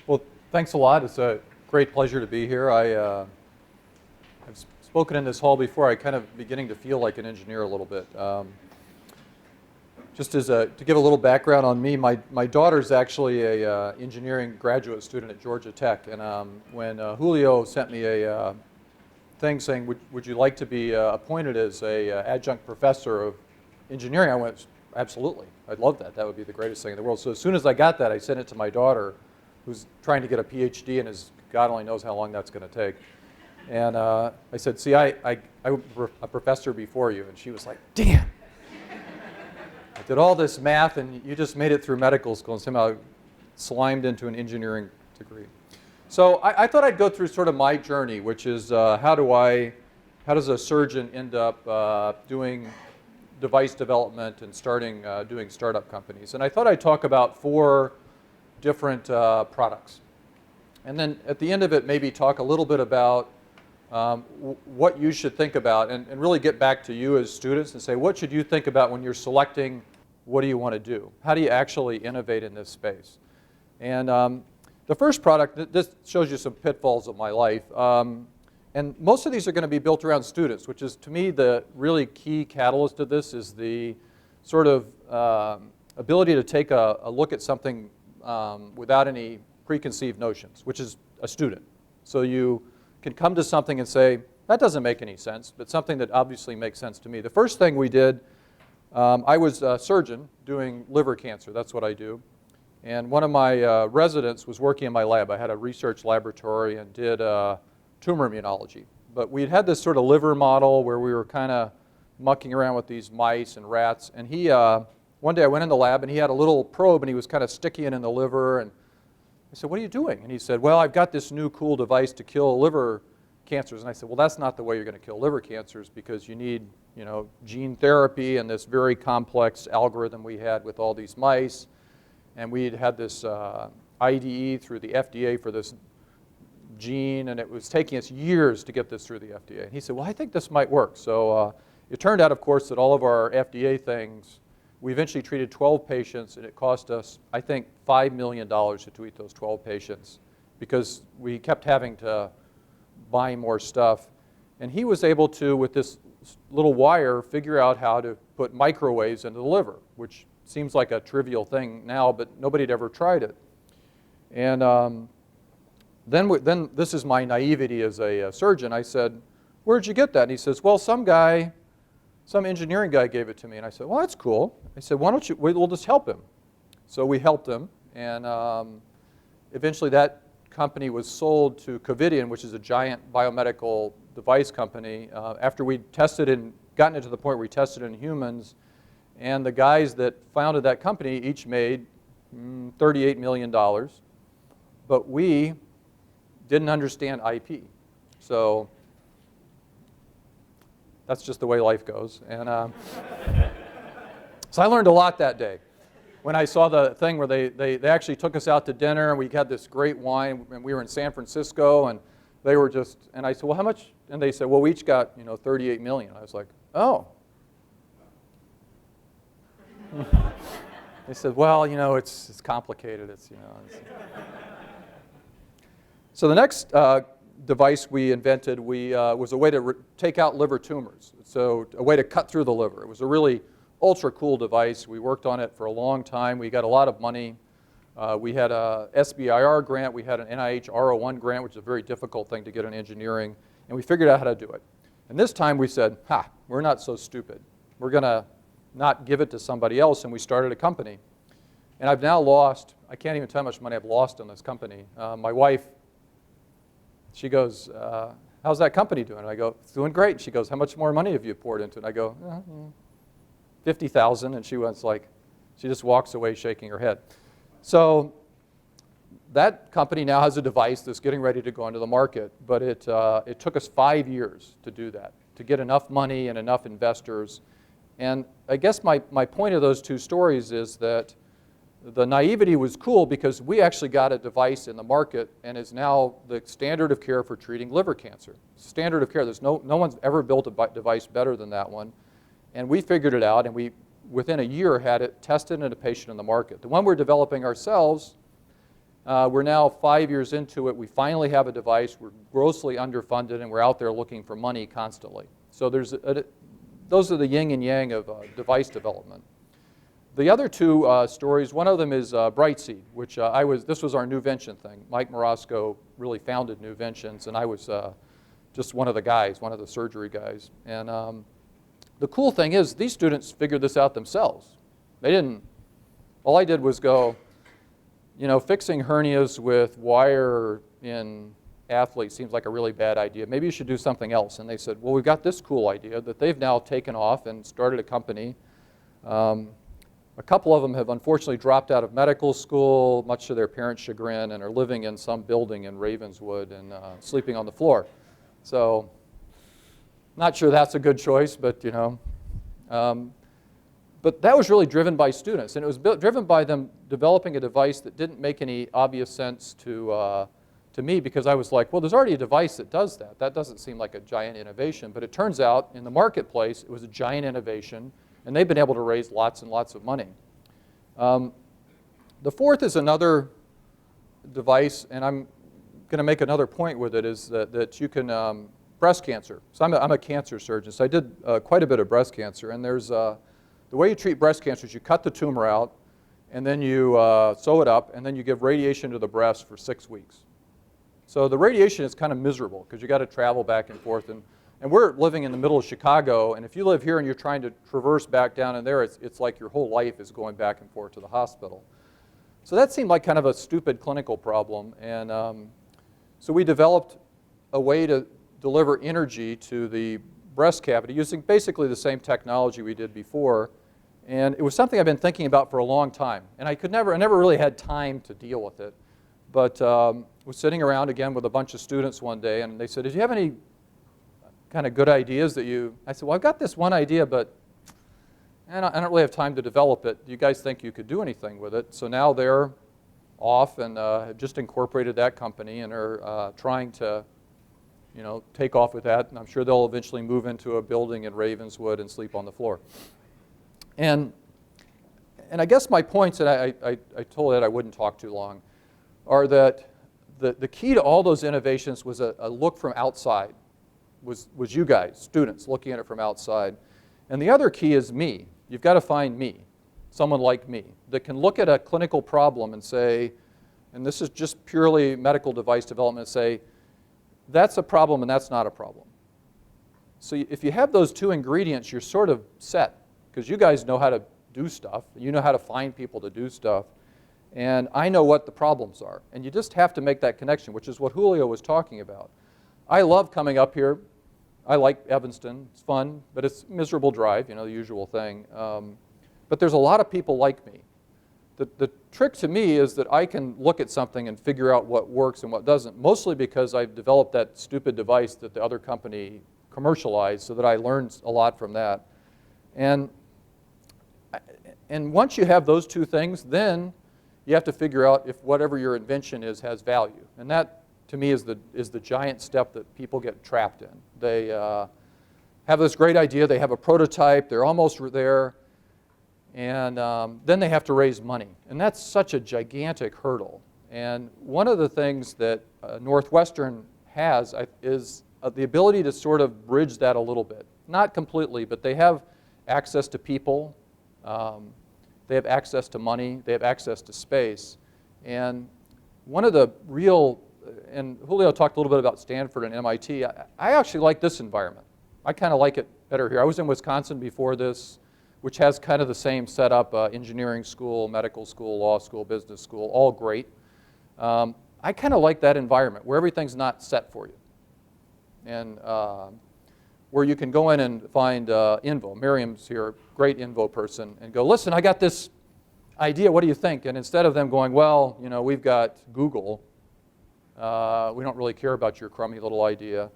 Well, thanks a lot. It's a great pleasure to be here. I've spoken in this hall before. I kind of beginning to feel like an engineer a little bit. Just to give a little background on me, my daughter's actually a engineering graduate student at Georgia Tech, and when Julio sent me a thing saying, would you like to be appointed as a adjunct professor of engineering, I went, absolutely. I'd love that. That would be the greatest thing in the world. So as soon as I got that, I sent it to my daughter, who's trying to get a PhD and God only knows how long that's going to take. And I said, see, I was a professor before you. And she was like, damn. I did all this math and you just made it through medical school and somehow slimed into an engineering degree. So I thought I'd go through sort of my journey, which is how does a surgeon end up doing device development and starting doing startup companies. And I thought I'd talk about 4 different products. And then at the end of it, maybe talk a little bit about what you should think about and really get back to you as students and say, what should you think about when you're selecting what do you want to do? How do you actually innovate in this space? And the first product, this shows you some pitfalls of my life. And most of these are going to be built around students, which is, to me, the really key catalyst of this is the sort of ability to take a look at something without any preconceived notions, which is a student. So you can come to something and say, that doesn't make any sense, but something that obviously makes sense to me. The first thing we did, I was a surgeon doing liver cancer. That's what I do. And one of my residents was working in my lab. I had a research laboratory and did tumor immunology. But we'd had this sort of liver model where we were kind of mucking around with these mice and rats. And he, one day I went in the lab and he had a little probe and he was kind of sticking it in the liver. And I said, what are you doing? And he said, well, I've got this new cool device to kill liver cancers. And I said, well, that's not the way you're going to kill liver cancers because you need, gene therapy and this very complex algorithm we had with all these mice. And we'd had this IDE through the FDA for this gene, and it was taking us years to get this through the FDA. And he said, well, I think this might work. So it turned out, of course, that all of our FDA things, we eventually treated 12 patients, and it cost us, I think, $5 million to treat those 12 patients because we kept having to buy more stuff. And he was able to, with this little wire, figure out how to put microwaves into the liver, which seems like a trivial thing now, but nobody had ever tried it. And then this is my naivety as a surgeon. I said, where'd you get that? And he says, well, some engineering guy gave it to me. And I said, well, that's cool. I said, why don't you, we'll just help him. So we helped him. And eventually that company was sold to Covidien, which is a giant biomedical device company, after we tested and gotten it to the point where we tested in humans. And the guys that founded that company each made $38 million. But we didn't understand IP. So that's just the way life goes. And so I learned a lot that day. When I saw the thing where they actually took us out to dinner and we had this great wine and we were in San Francisco and they were just, and I said, well, how much? And they said, well, we each got, 38 million. I was like, oh. They said, well, it's complicated. It's. So the next device we invented was a way to take out liver tumors. So a way to cut through the liver. It was a really ultra cool device. We worked on it for a long time. We got a lot of money. We had a SBIR grant. We had an NIH R01 grant, which is a very difficult thing to get in engineering. And we figured out how to do it. And this time we said, we're not so stupid. We're going to not give it to somebody else. And we started a company. And I've now lost, I can't even tell how much money I've lost on this company. My wife, she goes, how's that company doing? And I go, it's doing great. She goes, how much more money have you poured into it? And I go, 50,000. And she was like, she just walks away shaking her head. So that company now has a device that's getting ready to go into the market. But it took us 5 years to do that, to get enough money and enough investors. And I guess my point of those 2 stories is that the naivety was cool because we actually got a device in the market and is now the standard of care for treating liver cancer. Standard of care. There's no one's ever built a device better than that one. And we figured it out, and we, within a year, had it tested in a patient in the market. The one we're developing ourselves We're now 5 years into it. We finally have a device. We're grossly underfunded, and we're out there looking for money constantly. So those are the yin and yang of device development. The other two stories, one of them is Brightseed, which this was our Nuvention thing. Mike Morosco really founded Nuventions, and I was just one of the guys, one of the surgery guys. And the cool thing is these students figured this out themselves. They didn't, all I did was go, you know, fixing hernias with wire in athletes seems like a really bad idea. Maybe you should do something else. And they said, well, we've got this cool idea that they've now taken off and started a company. A couple of them have unfortunately dropped out of medical school, much to their parents' chagrin, and are living in some building in Ravenswood and sleeping on the floor. So, not sure that's a good choice, but you know. But that was really driven by students, and it was driven by them developing a device that didn't make any obvious sense to me, because I was like, well, there's already a device that does that. That doesn't seem like a giant innovation, but it turns out in the marketplace it was a giant innovation, and they've been able to raise lots and lots of money. The fourth is another device, and I'm going to make another point with it, is that you can, breast cancer. So I'm a cancer surgeon, so I did quite a bit of breast cancer, and there's the way you treat breast cancer is you cut the tumor out, and then you sew it up, and then you give radiation to the breast for 6 weeks. So the radiation is kind of miserable because you got to travel back and forth. And we're living in the middle of Chicago, and if you live here and you're trying to traverse back down in there, it's like your whole life is going back and forth to the hospital. So that seemed like kind of a stupid clinical problem. And so we developed a way to deliver energy to the breast cavity using basically the same technology we did before. And it was something I've been thinking about for a long time. And I never really had time to deal with it. But was sitting around again with a bunch of students one day, and they said, did you have any kind of good ideas that you... I said, well, I've got this one idea, but I don't really have time to develop it. Do you guys think you could do anything with it? So now they're off and have just incorporated that company and are trying to, you know, take off with that. And I'm sure they'll eventually move into a building in Ravenswood and sleep on the floor. And I guess my points, and I told Ed I wouldn't talk too long, are that the key to all those innovations was a look from outside, was you guys, students, looking at it from outside. And the other key is me. You've got to find me, someone like me, that can look at a clinical problem and say, and this is just purely medical device development, say, that's a problem and that's not a problem. So if you have those two ingredients, you're sort of set, because you guys know how to do stuff. You know how to find people to do stuff. And I know what the problems are. And you just have to make that connection, which is what Julio was talking about. I love coming up here. I like Evanston. It's fun, but it's a miserable drive, you know, the usual thing. But there's a lot of people like me. The trick to me is that I can look at something and figure out what works and what doesn't, mostly because I've developed that stupid device that the other company commercialized, so that I learned a lot from that. And once you have those two things, then you have to figure out if whatever your invention is has value. And that, to me, is the giant step that people get trapped in. They have this great idea, they have a prototype, they're almost there, and then they have to raise money. And that's such a gigantic hurdle. And one of the things that Northwestern has is the ability to sort of bridge that a little bit. Not completely, but they have access to people. They have access to money. They have access to space. And one of the real, and Julio talked a little bit about Stanford and MIT. I actually like this environment. I kind of like it better here. I was in Wisconsin before this, which has kind of the same setup, engineering school, medical school, law school, business school, all great. I kind of like that environment where everything's not set for you. And where you can go in and find Invo. Miriam's here, great Invo person, and go, listen, I got this idea, what do you think? And instead of them going, well, you know, we've got Google, we don't really care about your crummy little idea,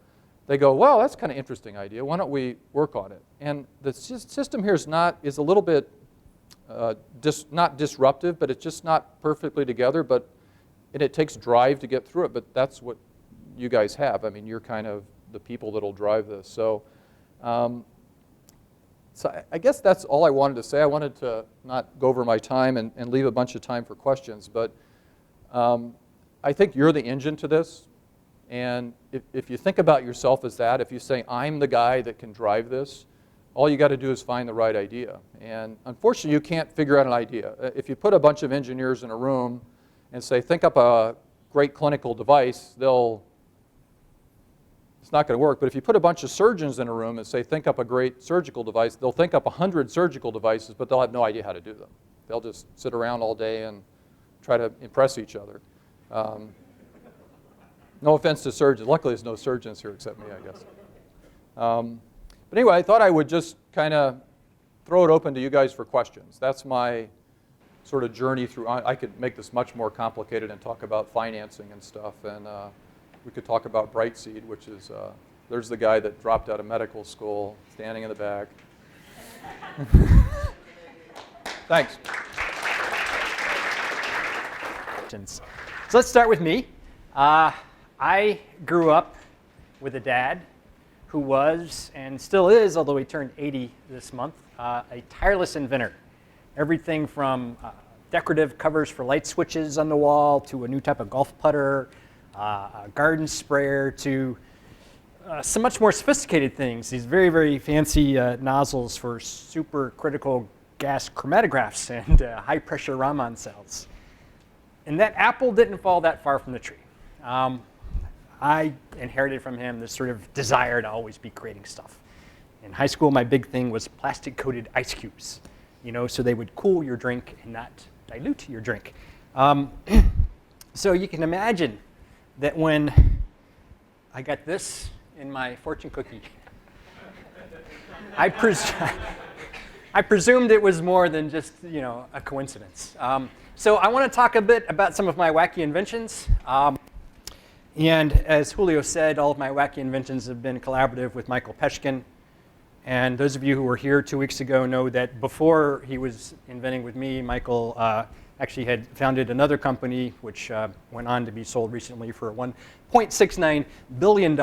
they go, well, that's kind of interesting idea, why don't we work on it? And the system here is a little bit not disruptive, but it's just not perfectly together, and it takes drive to get through it, but that's what you guys have. I mean, you're kind of the people that'll drive this. So I guess that's all I wanted to say. I wanted to not go over my time and leave a bunch of time for questions. But I think you're the engine to this. And if you think about yourself as that, if you say, I'm the guy that can drive this, all you got to do is find the right idea. And unfortunately, you can't figure out an idea. If you put a bunch of engineers in a room and say, think up a great clinical device, it's not going to work. But if you put a bunch of surgeons in a room and say, think up a great surgical device, they'll think up 100 surgical devices, but they'll have no idea how to do them. They'll just sit around all day and try to impress each other. No offense to surgeons. Luckily, there's no surgeons here except me, I guess. But anyway, I thought I would just kind of throw it open to you guys for questions. That's my sort of journey through. I could make this much more complicated and talk about financing and stuff. And we could talk about Brightseed, which is, there's the guy that dropped out of medical school, standing in the back. Thanks. So let's start with me. I grew up with a dad who was, and still is, although he turned 80 this month, a tireless inventor. Everything from decorative covers for light switches on the wall to a new type of golf putter, a garden sprayer, to some much more sophisticated things. These very, very fancy nozzles for supercritical gas chromatographs and high-pressure Raman cells. And that apple didn't fall that far from the tree. I inherited from him this sort of desire to always be creating stuff. In high school, my big thing was plastic-coated ice cubes, so they would cool your drink and not dilute your drink. So you can imagine that when I got this in my fortune cookie, I presumed it was more than just, a coincidence. So I want to talk a bit about some of my wacky inventions. And as Julio said, all of my wacky inventions have been collaborative with Michael Peshkin. And those of you who were here 2 weeks ago know that before he was inventing with me, Michael actually had founded another company, which went on to be sold recently for $1.69 billion.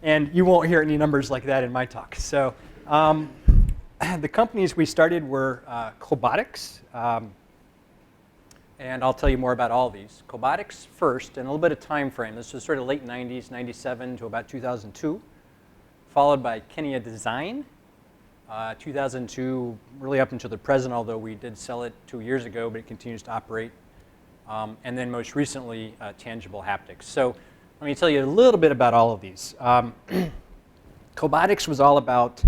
And you won't hear any numbers like that in my talk. So the companies we started were Cobotics. And I'll tell you more about all of these. Cobotics first, and a little bit of time frame. This was sort of late 90s, 97 to about 2002. Followed by Kenya Design, 2002, really up until the present, although we did sell it 2 years ago, but it continues to operate. And then most recently, Tangible Haptics. So let me tell you a little bit about all of these. Cobotics was all about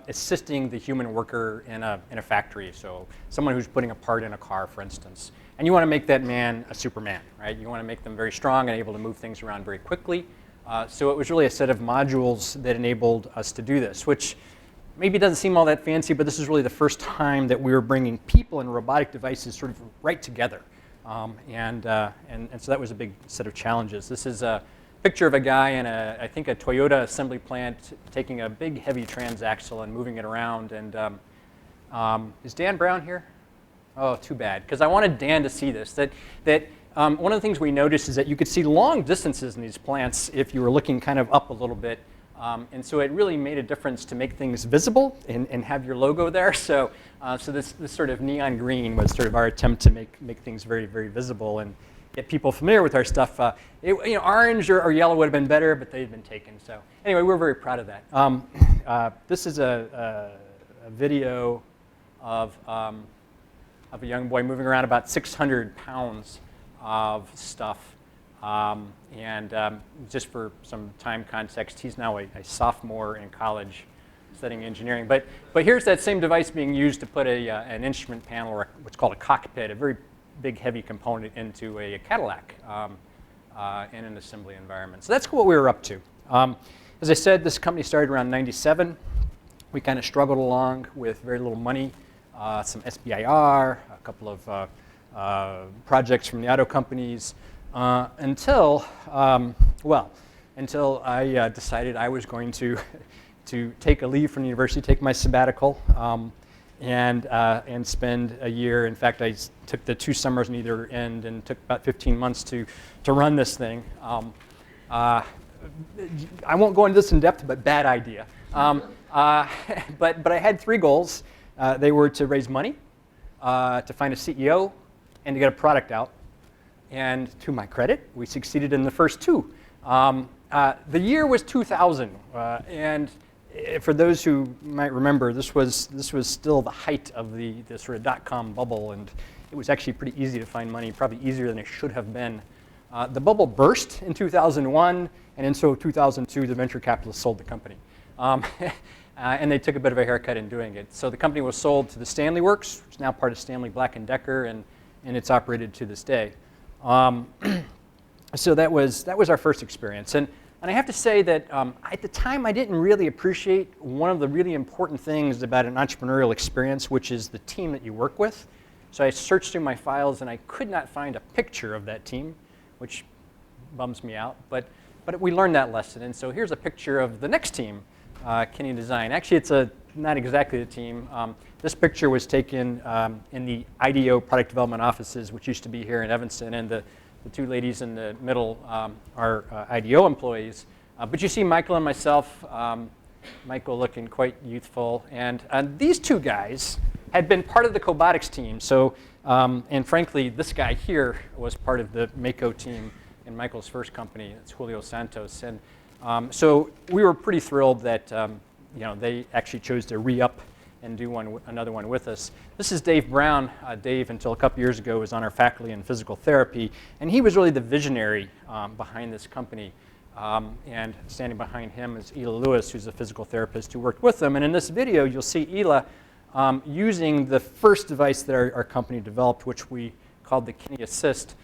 assisting the human worker in a factory. So someone who's putting a part in a car, for instance. And you want to make that man a Superman, right? You want to make them very strong and able to move things around very quickly. So it was really a set of modules that enabled us to do this, which maybe doesn't seem all that fancy, but this is really the first time that we were bringing people and robotic devices sort of right together. And so that was a big set of challenges. This is a picture of a guy in I think a Toyota assembly plant taking a big heavy transaxle and moving it around. And is Dan Brown here? Oh, too bad, because I wanted Dan to see this. One of the things we noticed is that you could see long distances in these plants if you were looking kind of up a little bit. And so it really made a difference to make things visible and have your logo there. So this sort of neon green was sort of our attempt to make things very, very visible and get people familiar with our stuff. Orange or yellow would have been better, but they'd been taken. So anyway, we're very proud of that. This is a video of a young boy moving around about 600 pounds of stuff. Just for some time context, he's now a sophomore in college studying engineering. But here's that same device being used to put an instrument panel, or what's called a cockpit, a very big, heavy component, into a Cadillac in an assembly environment. So that's what we were up to. As I said, this company started around 97. We kind of struggled along with very little money, some SBIR, a couple of projects from the auto companies, until I decided I was going to take a leave from the university, take my sabbatical, and spend a year. In fact, I took the 2 summers on either end and took about 15 months to run this thing. I won't go into this in depth, but bad idea. But I had 3 goals. They were to raise money, to find a CEO, and to get a product out. And to my credit, we succeeded in the first two. The year was 2000, and for those who might remember, this was still the height of the sort of dot-com bubble, and it was actually pretty easy to find money, probably easier than it should have been. The bubble burst in 2001, and in so 2002, the venture capitalists sold the company. And they took a bit of a haircut in doing it. So the company was sold to the Stanley Works, which is now part of Stanley Black & Decker, and it's operated to this day. So that was our first experience. And I have to say that at the time, I didn't really appreciate one of the really important things about an entrepreneurial experience, which is the team that you work with. So I searched through my files, and I could not find a picture of that team, which bums me out. But we learned that lesson. And so here's a picture of the next team, Kenny Design. Actually, it's not exactly the team. This picture was taken in the IDEO product development offices, which used to be here in Evanston, and the two ladies in the middle are IDEO employees. But you see Michael and myself, Michael looking quite youthful. And these two guys had been part of the cobotics team. So, and frankly, this guy here was part of the Mako team in Michael's first company. It's Julio Santos. And so we were pretty thrilled that they actually chose to re-up and do another one with us. This is Dave Brown. Dave, until a couple years ago, was on our faculty in physical therapy, and he was really the visionary behind this company. And standing behind him is Ela Lewis, who's a physical therapist who worked with them. And in this video, you'll see Ela using the first device that our company developed, which we called the Kenny Assist.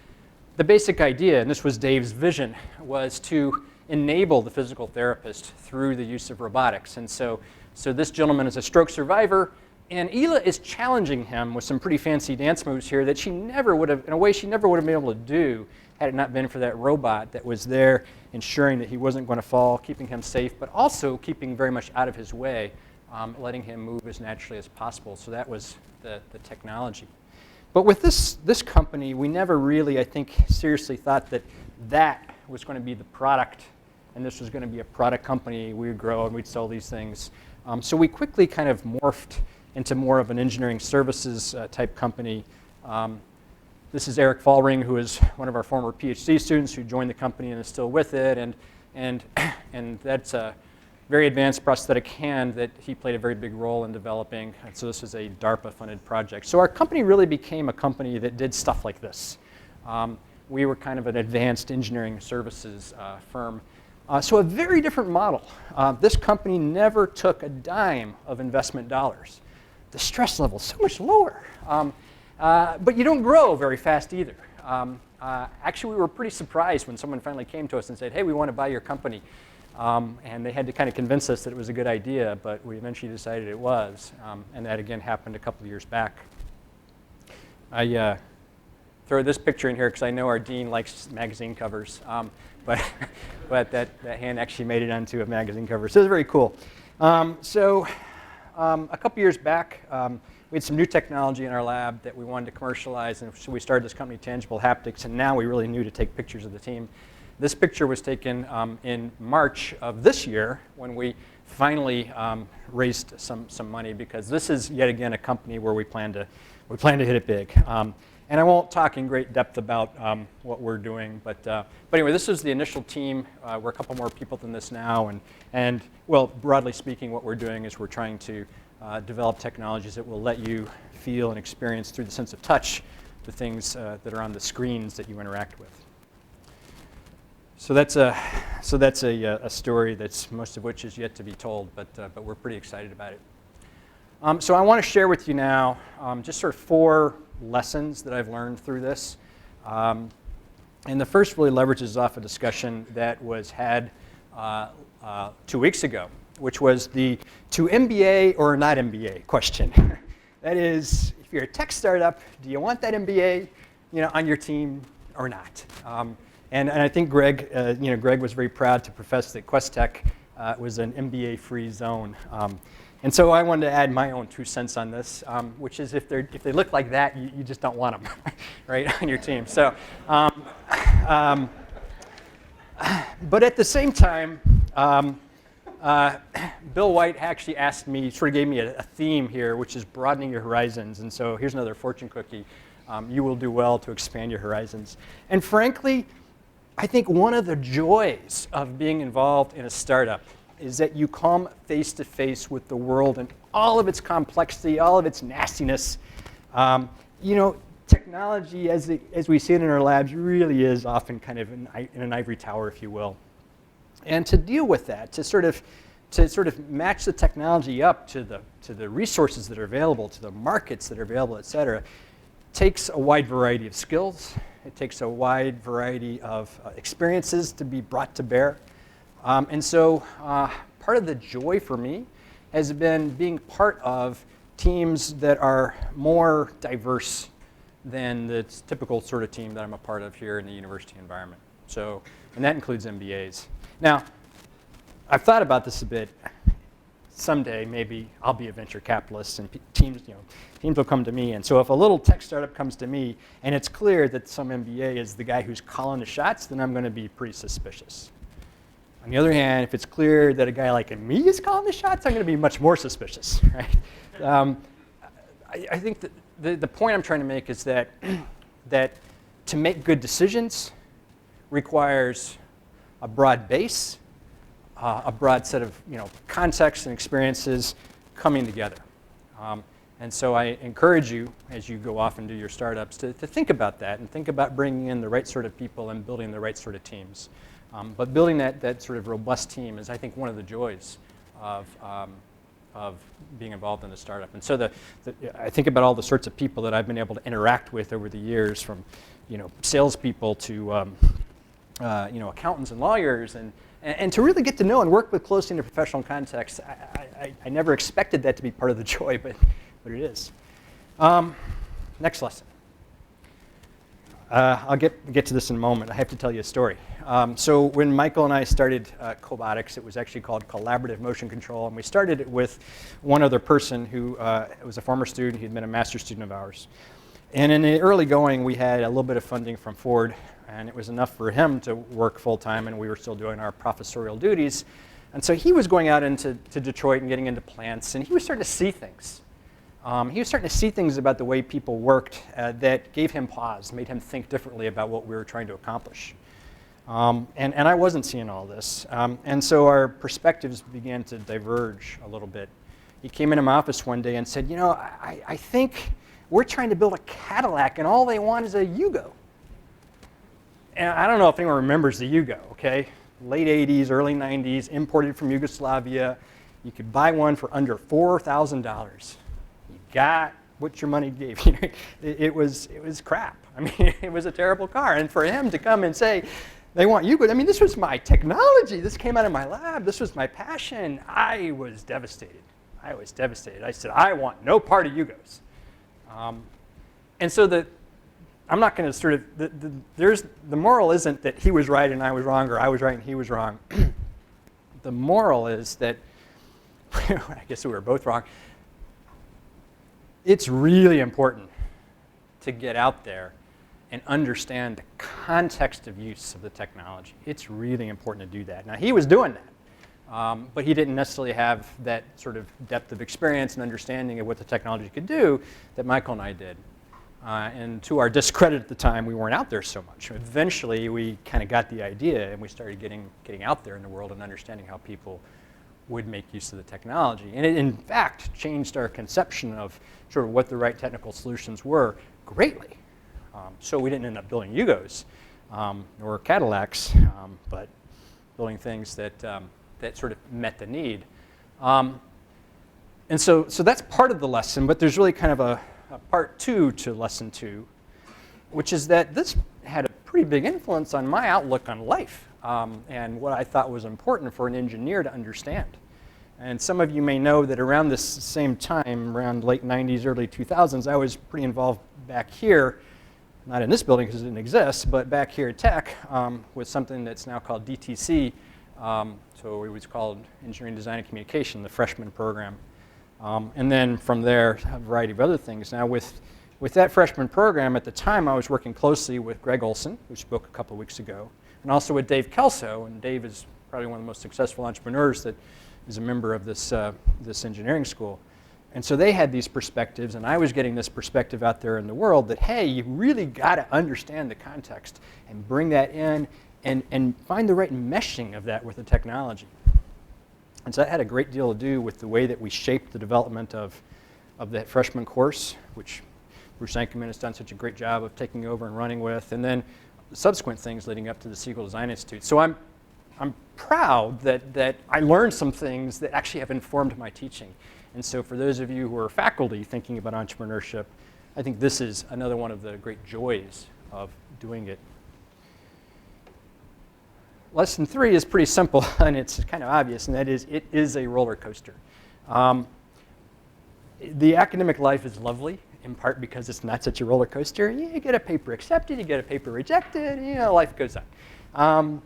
The basic idea, and this was Dave's vision, was to enable the physical therapist through the use of robotics. And so this gentleman is a stroke survivor, and Ela is challenging him with some pretty fancy dance moves here that she never would have, in a way she never would have been able to do had it not been for that robot that was there ensuring that he wasn't going to fall, keeping him safe, but also keeping very much out of his way, letting him move as naturally as possible. So that was the technology. But with this company, we never really, I think, seriously thought that was going to be the product, and this was going to be a product company. We would grow and we'd sell these things. So we quickly kind of morphed into more of an engineering services type company. This is Eric Fallring, who is one of our former PhD students who joined the company and is still with it. And that's a very advanced prosthetic hand that he played a very big role in developing. And so this is a DARPA-funded project. So our company really became a company that did stuff like this. We were kind of an advanced engineering services firm. So a very different model. This company never took a dime of investment dollars. The stress level is so much lower. But you don't grow very fast either. Actually, we were pretty surprised when someone finally came to us and said, hey, we want to buy your company. And they had to kind of convince us that it was a good idea, but we eventually decided it was. And that, again, happened a couple of years back. I throw this picture in here because I know our dean likes magazine covers. But that hand actually made it onto a magazine cover. So it was very cool. A couple years back, we had some new technology in our lab that we wanted to commercialize, and so we started this company, Tangible Haptics, and now we really knew to take pictures of the team. This picture was taken in March of this year when we finally raised some money, because this is yet again a company where we plan to hit it big. And I won't talk in great depth about what we're doing, but anyway, this is the initial team. We're a couple more people than this now, and well, broadly speaking, what we're doing is we're trying to develop technologies that will let you feel and experience through the sense of touch the things that are on the screens that you interact with. So that's a story that's most of which is yet to be told, but we're pretty excited about it. So I want to share with you now just sort of 4 lessons that I've learned through this. And the first really leverages off a discussion that was had 2 weeks ago, which was the to MBA or not MBA question. That is, if you're a tech startup, do you want that MBA, on your team or not? And I think Greg was very proud to profess that Quest Tech was an MBA-free zone. And so I wanted to add my own 2 cents on this, which is if they look like that, you just don't want them, right, on your team. So, but at the same time, Bill White actually asked me, sort of gave me a theme here, which is broadening your horizons. And so here's another fortune cookie. you will do well to expand your horizons. And frankly, I think one of the joys of being involved in a startup is that you come face to face with the world and all of its complexity, all of its nastiness. Technology, as we see it in our labs, really is often kind of in an ivory tower, if you will. And to deal with that, to sort of match the technology up to the resources that are available, to the markets that are available, et cetera, takes a wide variety of skills. It takes a wide variety of experiences to be brought to bear. And so part of the joy for me has been being part of teams that are more diverse than the typical sort of team that I'm a part of here in the university environment. So, and that includes MBAs. Now, I've thought about this a bit. Someday, maybe I'll be a venture capitalist, and teams will come to me. And so, if a little tech startup comes to me, and it's clear that some MBA is the guy who's calling the shots, then I'm going to be pretty suspicious. On the other hand, if it's clear that a guy like me is calling the shots, I'm going to be much more suspicious, right? I think that the point I'm trying to make is that to make good decisions requires a broad base, a broad set of contexts and experiences coming together. And so I encourage you, as you go off and do your startups, to think about that and think about bringing in the right sort of people and building the right sort of teams. But building that sort of robust team is, I think, one of the joys of being involved in a startup. And so I think about all the sorts of people that I've been able to interact with over the years, from salespeople to accountants and lawyers, and to really get to know and work with closely in a professional context. I never expected that to be part of the joy, but it is. Next lesson. I'll get to this in a moment. I have to tell you a story. So when Michael and I started Cobotics, it was actually called Collaborative Motion Control, and we started it with one other person who was a former student. He'd been a master's student of ours. And in the early going, we had a little bit of funding from Ford, and it was enough for him to work full-time, and we were still doing our professorial duties. And so he was going out into Detroit and getting into plants, and he was starting to see things. He was starting to see things about the way people worked that gave him pause, made him think differently about what we were trying to accomplish. And I wasn't seeing all this. And so our perspectives began to diverge a little bit. He came into my office one day and said, I think we're trying to build a Cadillac, and all they want is a Yugo. And I don't know if anyone remembers the Yugo, okay? Late 80s, early 90s, imported from Yugoslavia. You could buy one for under $4,000. You got what your money gave you. It was crap. I mean, it was a terrible car. And for him to come and say, they want Yugo, I mean, this was my technology. This came out of my lab. This was my passion. I was devastated. I said, I want no part of Yugos. And so I'm not going to sort of, the moral isn't that he was right and I was wrong, or I was right and he was wrong. The moral is that, I guess we were both wrong. It's really important to get out there and understand the context of use of the technology. It's really important to do that. Now, he was doing that, but he didn't necessarily have that sort of depth of experience and understanding of what the technology could do that Michael and I did. And to our discredit at the time, we weren't out there so much. Eventually, we kind of got the idea, and we started getting out there in the world and understanding how people would make use of the technology. And it, in fact, changed our conception of sort of what the right technical solutions were greatly. So we didn't end up building Yugos or Cadillacs, but building things that sort of met the need. And so that's part of the lesson, but there's really kind of a part two to lesson two, which is that this had a pretty big influence on my outlook on life and what I thought was important for an engineer to understand. And some of you may know that around this same time, around late 90s, early 2000s, I was pretty involved back here, not in this building because it didn't exist, but back here at Tech with something that's now called DTC. So it was called Engineering Design and Communication, the freshman program. And then from there, a variety of other things. Now with that freshman program, at the time I was working closely with Greg Olson, who spoke a couple weeks ago, and also with Dave Kelso. And Dave is probably one of the most successful entrepreneurs that is a member of this engineering school. And so they had these perspectives, and I was getting this perspective out there in the world that, hey, you really got to understand the context and bring that in and find the right meshing of that with the technology. And so that had a great deal to do with the way that we shaped the development of that freshman course, which Bruce Ankerman has done such a great job of taking over and running with, and then subsequent things leading up to the Siegel Design Institute. So I'm proud that I learned some things that actually have informed my teaching. And so for those of you who are faculty thinking about entrepreneurship, I think this is another one of the great joys of doing it. Lesson 3 is pretty simple, and it's kind of obvious, and that is it is a roller coaster. The academic life is lovely, in part because it's not such a roller coaster. You get a paper accepted, you get a paper rejected, life goes on.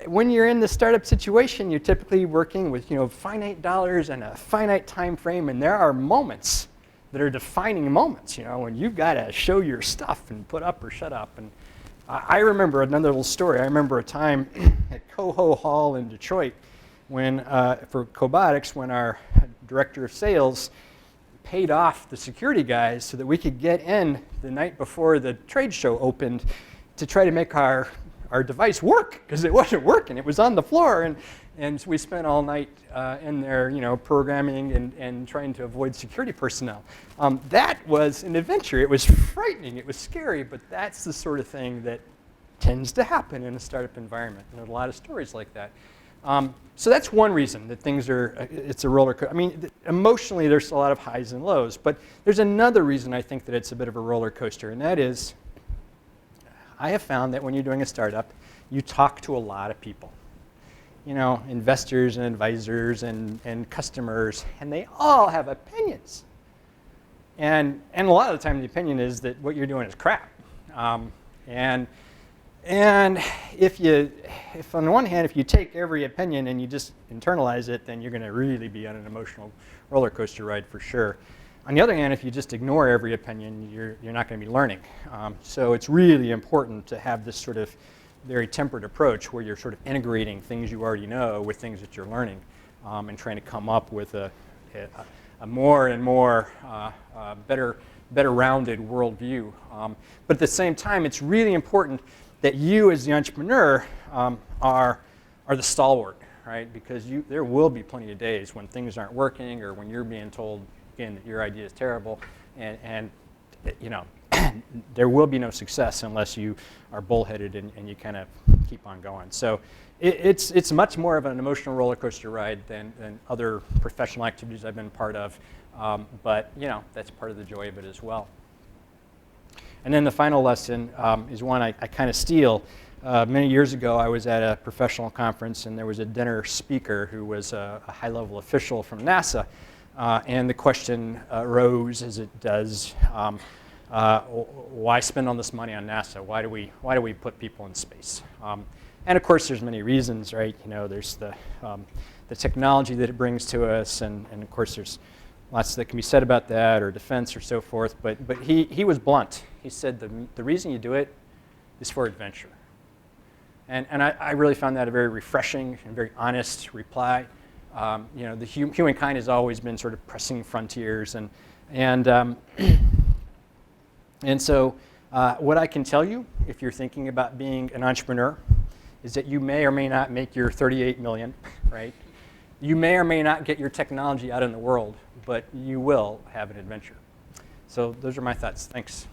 When you're in the startup situation, you're typically working with finite dollars and a finite time frame, and there are moments that are defining moments, when you've got to show your stuff and put up or shut up. And I remember another little story. I remember a time at Coho Hall in Detroit when, for Cobotics, when our director of sales paid off the security guys so that we could get in the night before the trade show opened to try to make our device work, because it wasn't working. It was on the floor, and so we spent all night in there, programming and trying to avoid security personnel. That was an adventure. It was frightening. It was scary, but that's the sort of thing that tends to happen in a startup environment. And there's a lot of stories like that. So that's one reason that it's a roller coaster. I mean, emotionally, there's a lot of highs and lows, but there's another reason I think that it's a bit of a roller coaster, and that is I have found that when you're doing a startup, you talk to a lot of people. Investors and advisors and customers, and they all have opinions. And a lot of the time the opinion is that what you're doing is crap. And if on the one hand, if you take every opinion and you just internalize it, then you're going to really be on an emotional roller coaster ride for sure. On the other hand, if you just ignore every opinion, you're not going to be learning. So it's really important to have this sort of very tempered approach where you're sort of integrating things you already know with things that you're learning, and trying to come up with a more and more better rounded worldview. But at the same time, it's really important that you as the entrepreneur are the stalwart, right? Because there will be plenty of days when things aren't working or when you're being told, again, that your idea is terrible, and there will be no success unless you are bullheaded and you kind of keep on going. So it's much more of an emotional roller coaster ride than other professional activities I've been part of, but that's part of the joy of it as well. And then the final lesson is one I kind of steal. Many years ago, I was at a professional conference, and there was a dinner speaker who was a high-level official from NASA. And the question arose, as it does, why spend all this money on NASA? Why do we put people in space? And of course, there's many reasons, right? There's the technology that it brings to us, and of course, there's lots that can be said about that, or defense, or so forth. But he was blunt. He said the reason you do it is for adventure. And I really found that a very refreshing and very honest reply. The humankind has always been sort of pressing frontiers, and so what I can tell you, if you're thinking about being an entrepreneur, is that you may or may not make your 38 million, right? You may or may not get your technology out in the world, but you will have an adventure. So those are my thoughts. Thanks.